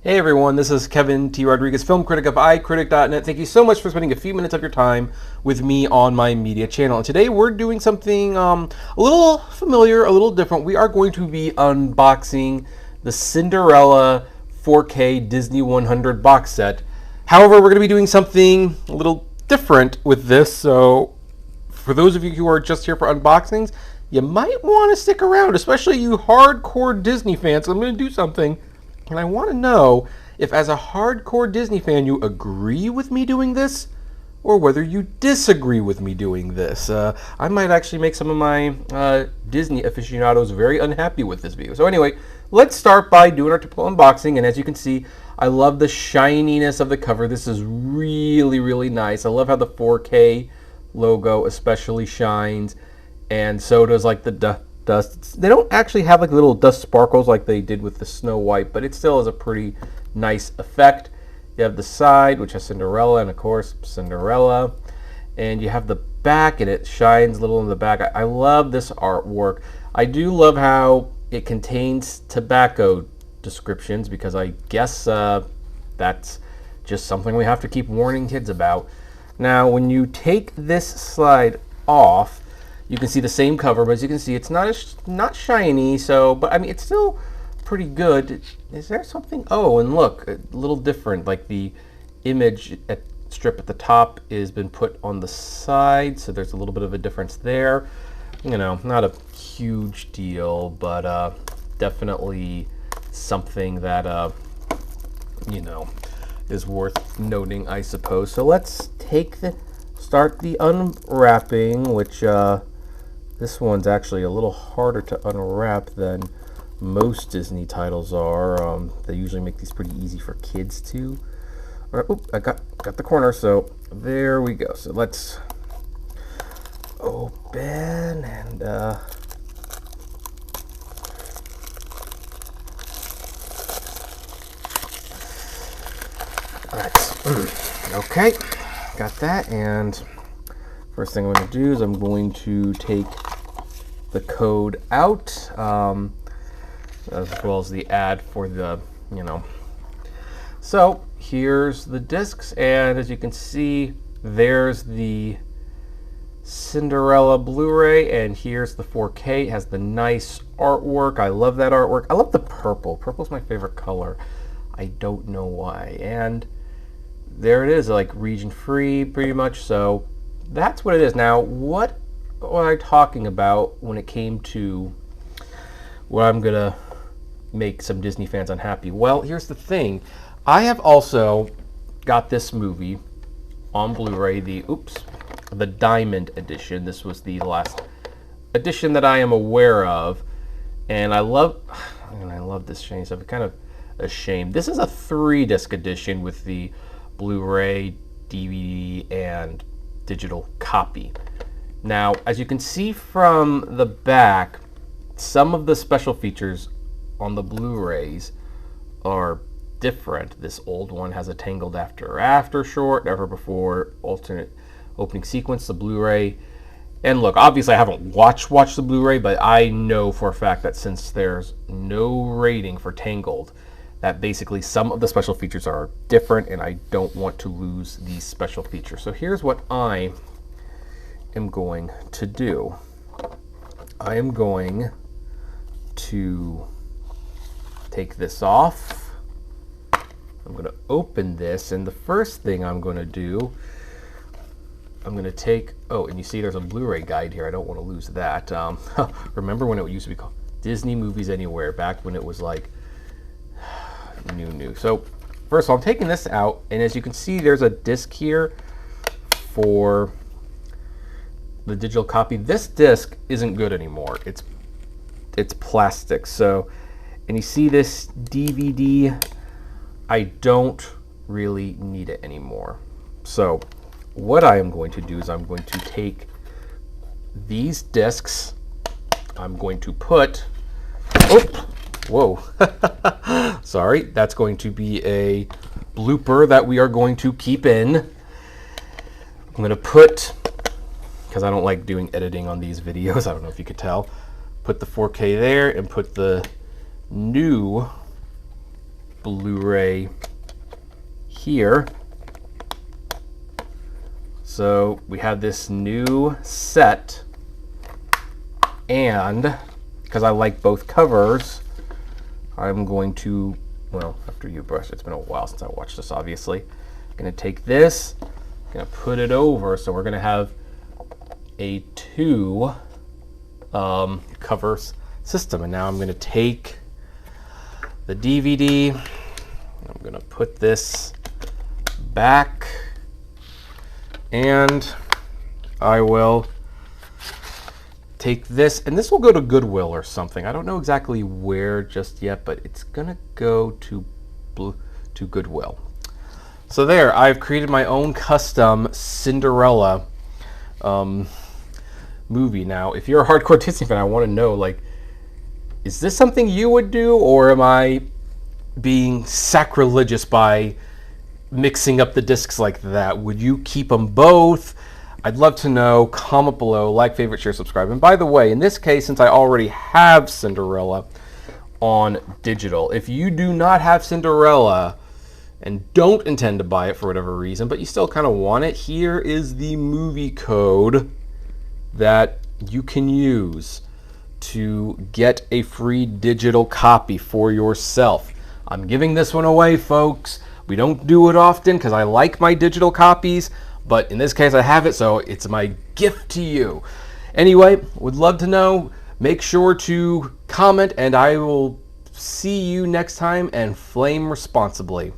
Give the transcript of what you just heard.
Hey everyone, this is Kevin T. Rodriguez, film critic of iCritic.net. Thank you so much for spending a few minutes of your time with me on my media channel. And today we're doing something a little familiar, a little different. We are going to be unboxing the Cinderella 4K Disney 100 box set. However, we're going to be doing something a little different with this. So for those of you who are just here for unboxings, you might want to stick around, especially you hardcore Disney fans. I'm going to do something. And I want to know if, as a hardcore Disney fan, you agree with me doing this or whether you disagree with me doing this. I might actually make some of my Disney aficionados very unhappy with this video. So anyway, let's start by doing our typical unboxing. And as you can see, I love the shininess of the cover. This is really, really nice. I love how the 4K logo especially shines. And so does like the dust. They don't actually have like little dust sparkles like they did with the Snow White, but it still is a pretty nice effect. You have the side, which has Cinderella, and of course Cinderella, and you have the back, and it shines a little in the back. I love this artwork. I do love how it contains tobacco descriptions, because I guess that's just something we have to keep warning kids about. Now, when you take this slide off, you can see the same cover, but as you can see, it's not shiny. So, but I mean, it's still pretty good. Is there something? Oh, and look, a little different. Like the image strip at the top has been put on the side, so there's a little bit of a difference there. You know, not a huge deal, but definitely something that you know, is worth noting, I suppose. So let's start the unwrapping, which this one's actually a little harder to unwrap than most Disney titles are. They usually make these pretty easy for kids too. All right, I got the corner, so there we go. So let's open and okay, got that. And first thing I'm going to do is I'm going to take the code out, as well as the ad for the, you know. So here's the discs, and as you can see, there's the Cinderella Blu-ray, and here's the 4K. It has the nice artwork. I love that artwork. I love the purple. Purple's my favorite color. I don't know why. And there it is, like region free, pretty much. So that's what it is. Now, what was I talking about when it came to where I'm gonna make some Disney fans unhappy? Well, here's the thing. I have also got this movie on Blu-ray, the Diamond edition. This was the last edition that I am aware of, and I love this shiny stuff. It's kind of a shame. This is a 3-disc edition with the Blu-ray, DVD, and digital copy. Now, as you can see from the back, some of the special features on the Blu-rays are different. This old one has a Tangled After short, Never Before alternate opening sequence, the Blu-ray. And look, obviously I haven't watched the Blu-ray, but I know for a fact that since there's no rating for Tangled, that basically some of the special features are different, and I don't want to lose these special features. So here's what I am going to do. I am going to take this off. I'm going to open this, and the first thing I'm going to do, I'm going to take, and you see there's a Blu-ray guide here. I don't want to lose that. Remember when it used to be called Disney Movies Anywhere, back when it was like new. So first of all, I'm taking this out, and as you can see, there's a disc here for the digital copy. This disc isn't good anymore. It's plastic. So, and you see this DVD, I don't really need it anymore. So what I am going to do is I'm going to take these discs, I'm going to put, whoa, sorry, that's going to be a blooper that we are going to keep in. I'm going to put, because I don't like doing editing on these videos, I don't know if you could tell, put the 4K there and put the new Blu-ray here. So we have this new set, and because I like both covers, I'm going to, well, after you brush, it's been a while since I watched this, obviously. I'm going to take this, going to put it over, so we're going to have a two covers system. And now I'm going to take the DVD, I'm going to put this back, and I will take this, and this will go to Goodwill or something. I don't know exactly where just yet, but it's going to go to Goodwill. So there, I've created my own custom Cinderella movie. Now, if you're a hardcore Disney fan, I want to know, like, is this something you would do, or am I being sacrilegious by mixing up the discs like that? Would you keep them both? I'd love to know. Comment below, like, favorite, share, subscribe. And by the way, in this case, since I already have Cinderella on digital, if you do not have Cinderella and don't intend to buy it for whatever reason, but you still kind of want it, here is the movie code that you can use to get a free digital copy for yourself. I'm giving this one away, folks. We don't do it often because I like my digital copies, but in this case I have it, so it's my gift to you. Anyway, would love to know. Make sure to comment, and I will see you next time, and flame responsibly.